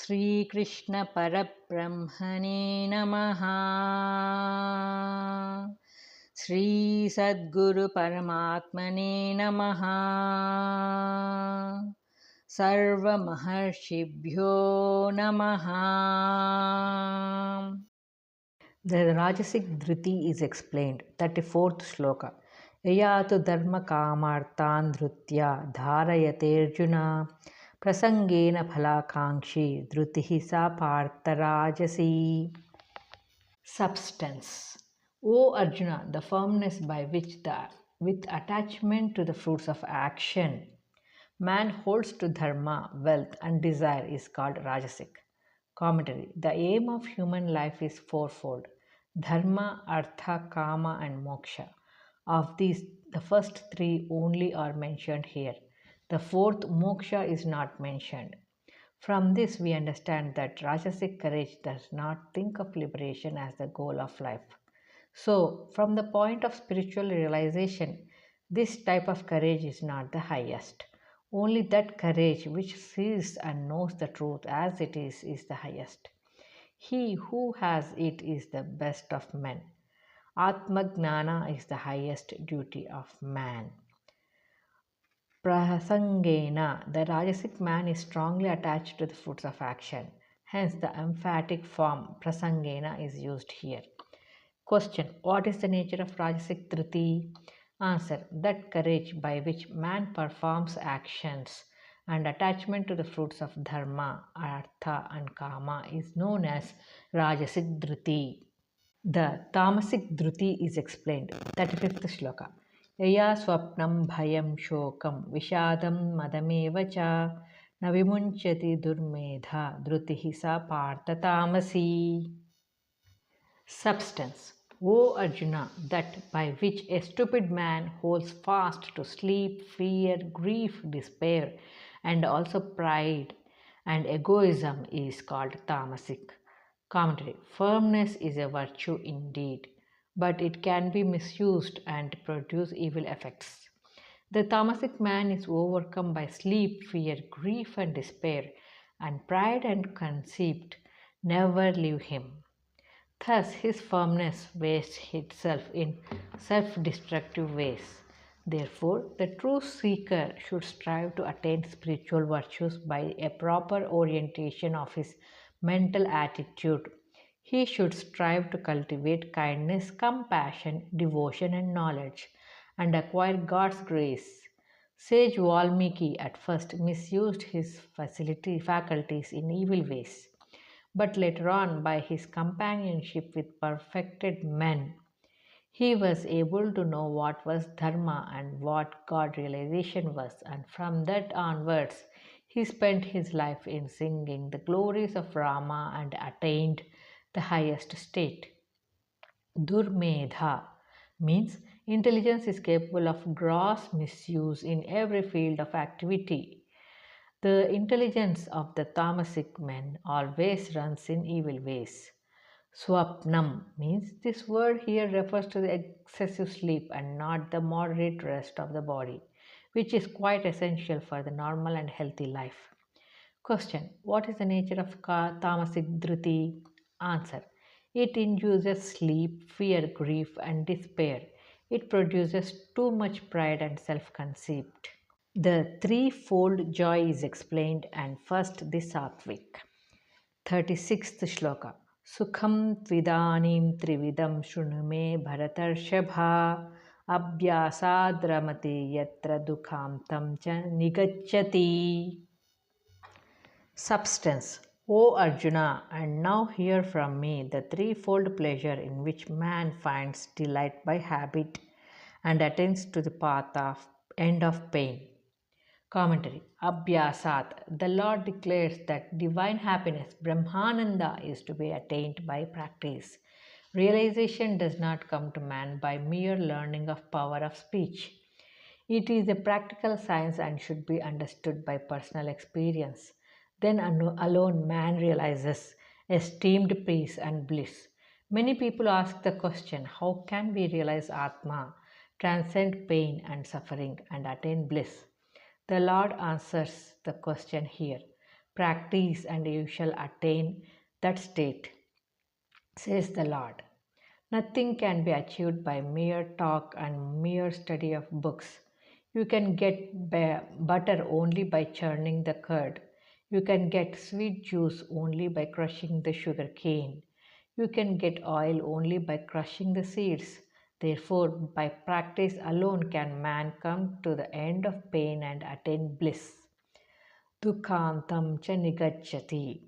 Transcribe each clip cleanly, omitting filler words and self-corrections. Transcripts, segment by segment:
Shri Krishna Parabrahmane Namaha. Shri Sadguru Paramatmane Namaha. Sarva Maharshibhyo Namaha. The Rajasic Dhriti is explained. 34th Shloka. Yayatu dharma kamartan dhrutya dharayate arjuna prasangena phalakankshi dhrutihi sa partha rajasi. Substance. O Arjuna, the firmness by which with attachment to the fruits of action man holds to dharma, wealth, and desire is called Rajasic. Commentary. The aim of human life is fourfold: dharma, artha, kama, and moksha. Of these, the first three only are mentioned here. The fourth, moksha, is not mentioned. From this, we understand that Rajasic courage does not think of liberation as the goal of life. So, from the point of spiritual realization, this type of courage is not the highest. Only that courage which sees and knows the truth as it is the highest. He who has it is the best of men. Atmagnana is the highest duty of man. Prasangena, the Rajasic man is strongly attached to the fruits of action. Hence, the emphatic form prasangena is used here. Question. What is the nature of Rajasic Dhriti? Answer. That courage by which man performs actions and attachment to the fruits of dharma, artha, and kama is known as Rajasic Dhriti. The Tamasic Dhruti is explained. 35th Shloka. Yaya swapnam bhayam shokam vishadam madameva cha na vimunchati durmedha dhrutihi sa partha tamasi. Substance. O Arjuna, that by which a stupid man holds fast to sleep, fear, grief, despair, and also pride and egoism is called tamasic. Commentary. Firmness is a virtue indeed, but it can be misused and produce evil effects. The tamasic man is overcome by sleep, fear, grief, and despair, and pride and conceit never leave him. Thus, his firmness wastes itself in self-destructive ways. Therefore, the true seeker should strive to attain spiritual virtues by a proper orientation of his mental attitude. He should strive to cultivate kindness, compassion, devotion, and knowledge, and acquire God's grace. Sage Valmiki at first misused his faculties in evil ways, but later on, by his companionship with perfected men, he was able to know what was dharma and what God realization was, and from that onwards, he spent his life in singing the glories of Rama and attained the highest state. Durmedha means intelligence is capable of gross misuse in every field of activity. The intelligence of the tamasic men always runs in evil ways. Swapnam means this word here refers to the excessive sleep and not the moderate rest of the body, which is quite essential for the normal and healthy life. Question. What is the nature of tamasic dhriti? Answer. It induces sleep, fear, grief, and despair. It produces too much pride and self-conceit. The threefold joy is explained, and first the sattvic. 36th Shloka. Sukham tvidanim trividam shrunume bharatarshapha abhyasadramati yatra dukhamtam cha nigacchati. Substance. O Arjuna, and now hear from me the threefold pleasure in which man finds delight by habit and attains to the path of end of pain. Commentary. Abhyasat. The Lord declares that divine happiness, Brahmananda, is to be attained by practice. Realization does not come to man by mere learning of power of speech. It is a practical science and should be understood by personal experience. Then alone man realizes esteemed peace and bliss. Many people ask the question, how can we realize Atma, transcend pain and suffering, and attain bliss? The Lord answers the question here. Practice and you shall attain that state, says the Lord. Nothing can be achieved by mere talk and mere study of books. You can get butter only by churning the curd. You can get sweet juice only by crushing the sugar cane. You can get oil only by crushing the seeds. Therefore, by practice alone can man come to the end of pain and attain bliss. Dukhantam cha nigacchati.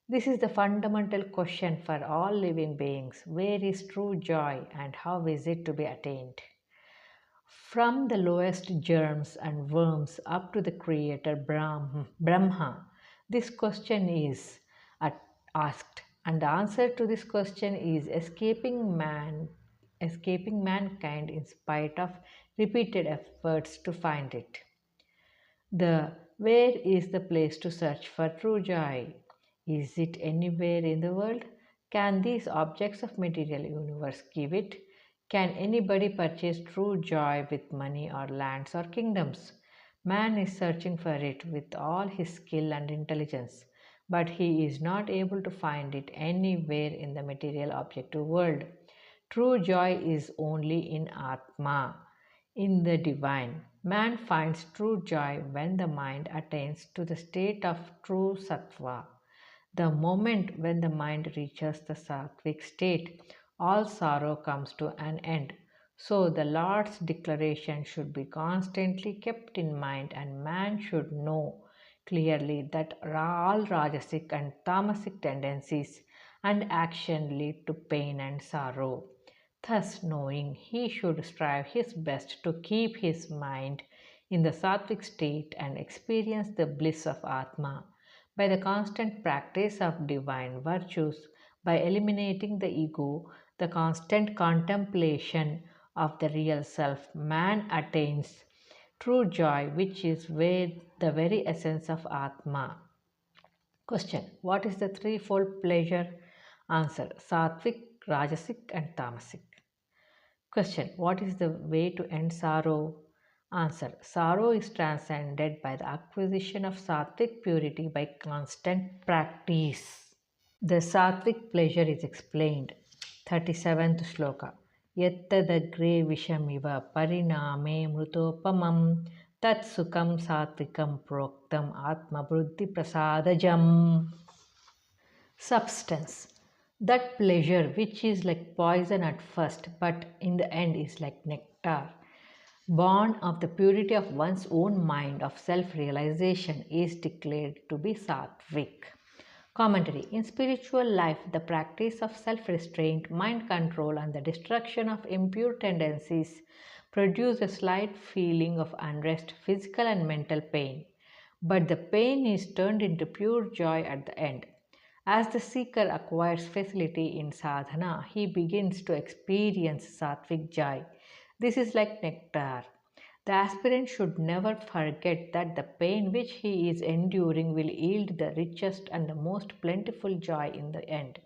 This is the fundamental question for all living beings. Where is true joy and how is it to be attained? From the lowest germs and worms up to the creator Brahma, this question is asked, and the answer to this question is escaping mankind in spite of repeated efforts to find it. The where is the place to search for true joy? Is it anywhere in the world? Can these objects of material universe give it? Can anybody purchase true joy with money or lands or kingdoms? Man is searching for it with all his skill and intelligence, but he is not able to find it anywhere in the material objective world. True joy is only in Atma, in the divine. Man finds true joy when the mind attains to the state of true sattva. The moment when the mind reaches the sattvic state, all sorrow comes to an end. So the Lord's declaration should be constantly kept in mind, and man should know clearly that all rajasic and tamasic tendencies and action lead to pain and sorrow. Thus, knowing he should strive his best to keep his mind in the sattvic state and experience the bliss of Atma by the constant practice of divine virtues, by eliminating the ego, the constant contemplation of the real self, man attains true joy, which is where the very essence of Atma. Question: what is the threefold pleasure? Answer: Sattvic, Rajasic, and Tamasic. Question: what is the way to end sorrow? Answer: sorrow is transcended by the acquisition of sattvic purity by constant practice. The sattvic pleasure is explained. 37th Shloka. Yattadagre vishamiva pariname mrutopamam tat sukam sattvikam proktam atma buddhi prasadajam. Substance. That pleasure which is like poison at first but in the end is like nectar, born of the purity of one's own mind of self-realization, is declared to be sattvic. Commentary. In spiritual life, the practice of self-restraint, mind control, and the destruction of impure tendencies produce a slight feeling of unrest, physical and mental pain. But the pain is turned into pure joy at the end. As the seeker acquires facility in sadhana, he begins to experience sattvic joy. This is like nectar. The aspirant should never forget that the pain which he is enduring will yield the richest and the most plentiful joy in the end.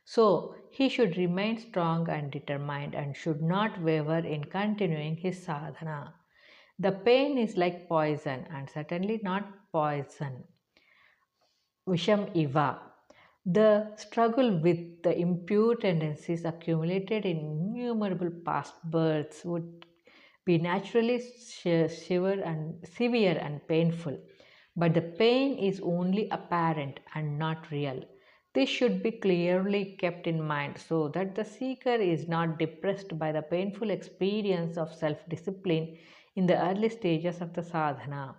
So, he should remain strong and determined and should not waver in continuing his sadhana. The pain is like poison and certainly not poison. Visham Iva. The struggle with the impure tendencies accumulated in innumerable past births would be naturally severe and painful, but the pain is only apparent and not real. This should be clearly kept in mind so that the seeker is not depressed by the painful experience of self-discipline in the early stages of the sadhana.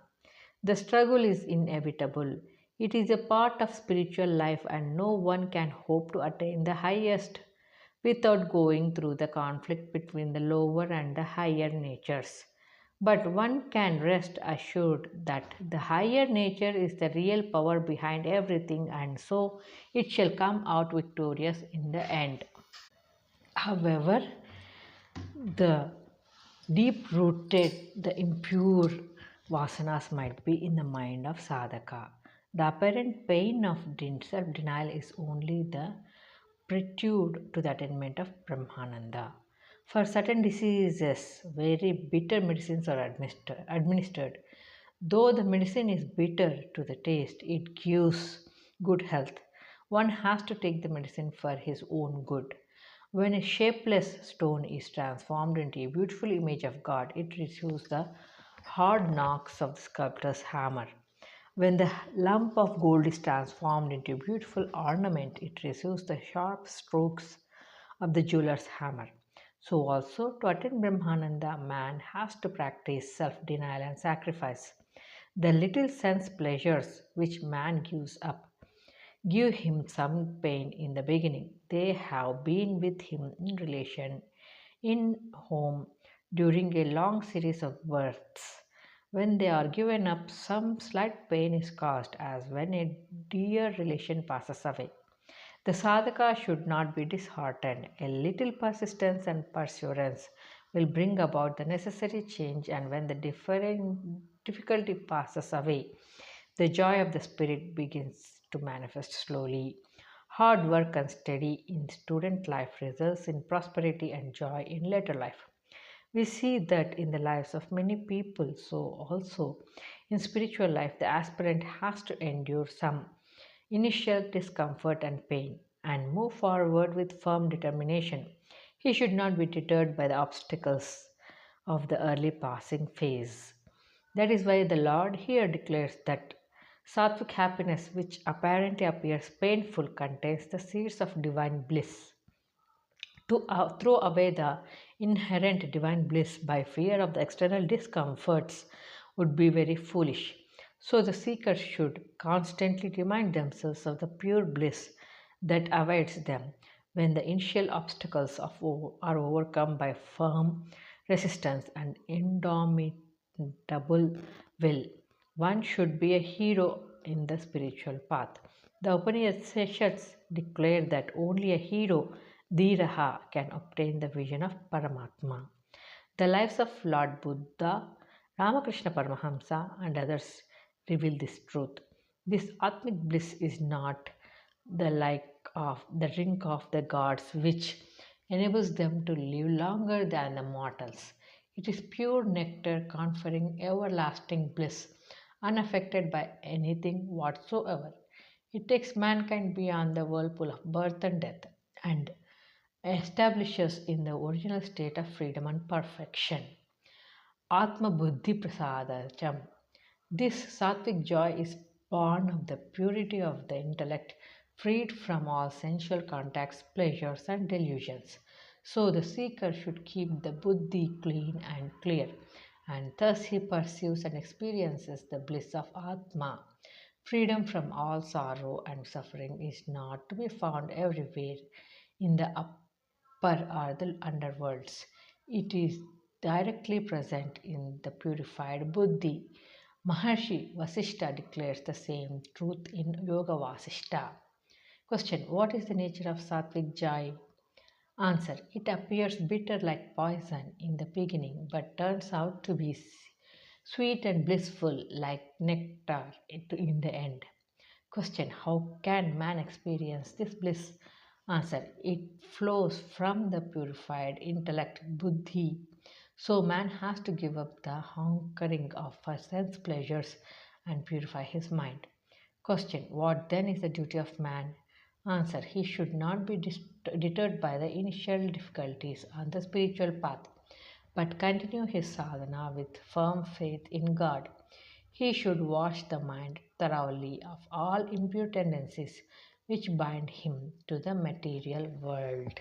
The struggle is inevitable. It is a part of spiritual life, and no one can hope to attain the highest without going through the conflict between the lower and the higher natures. But one can rest assured that the higher nature is the real power behind everything, and so it shall come out victorious in the end. However, the deep rooted, the impure vasanas might be in the mind of sadhaka. The apparent pain of self denial is only the prelude to the attainment of Brahmananda. For certain diseases, very bitter medicines are administered. Though the medicine is bitter to the taste, it gives good health. One has to take the medicine for his own good. When a shapeless stone is transformed into a beautiful image of God, it receives the hard knocks of the sculptor's hammer. When the lump of gold is transformed into a beautiful ornament, it receives the sharp strokes of the jeweler's hammer. So, also, to attain Brahmananda, man has to practice self denial and sacrifice. The little sense pleasures which man gives up give him some pain in the beginning. They have been with him in relation, in home, during a long series of births. When they are given up, some slight pain is caused, as when a dear relation passes away. The sadhaka should not be disheartened. A little persistence and perseverance will bring about the necessary change, and when the difficulty passes away, the joy of the spirit begins to manifest slowly. Hard work and study in student life results in prosperity and joy in later life. We see that in the lives of many people, so also in spiritual life, the aspirant has to endure some initial discomfort and pain and move forward with firm determination. He should not be deterred by the obstacles of the early passing phase. That is why the Lord here declares that sattvic happiness, which apparently appears painful, contains the seeds of divine bliss. To throw away the inherent divine bliss by fear of the external discomforts would be very foolish. So the seekers should constantly remind themselves of the pure bliss that awaits them when the initial obstacles are overcome by firm resistance and indomitable will. One should be a hero in the spiritual path. The Upanishads declare that only a hero, Dhiraha, can obtain the vision of Paramatma. The lives of Lord Buddha, Ramakrishna Paramahamsa, and others reveal this truth. This Atmic bliss is not the like of the drink of the gods, which enables them to live longer than the mortals. It is pure nectar conferring everlasting bliss, unaffected by anything whatsoever. It takes mankind beyond the whirlpool of birth and death and establishes in the original state of freedom and perfection. Atma Buddhi Prasadacham. This sattvic joy is born of the purity of the intellect, freed from all sensual contacts, pleasures, and delusions. So the seeker should keep the buddhi clean and clear, and thus he perceives and experiences the bliss of Atma. Freedom from all sorrow and suffering is not to be found everywhere in the upper or the underworlds. It is directly present in the purified buddhi. Maharshi Vasishta declares the same truth in Yoga Vasishta. Question: what is the nature of sattvic joy? Answer: it appears bitter like poison in the beginning, but turns out to be sweet and blissful like nectar in the end. Question: how can man experience this bliss? Answer: it flows from the purified intellect buddhi. So man has to give up the hankering of sense pleasures and purify his mind. Question: what then is the duty of man? Answer: he should not be deterred by the initial difficulties on the spiritual path, but continue his sadhana with firm faith in God. He should wash the mind thoroughly of all impure tendencies which bind him to the material world.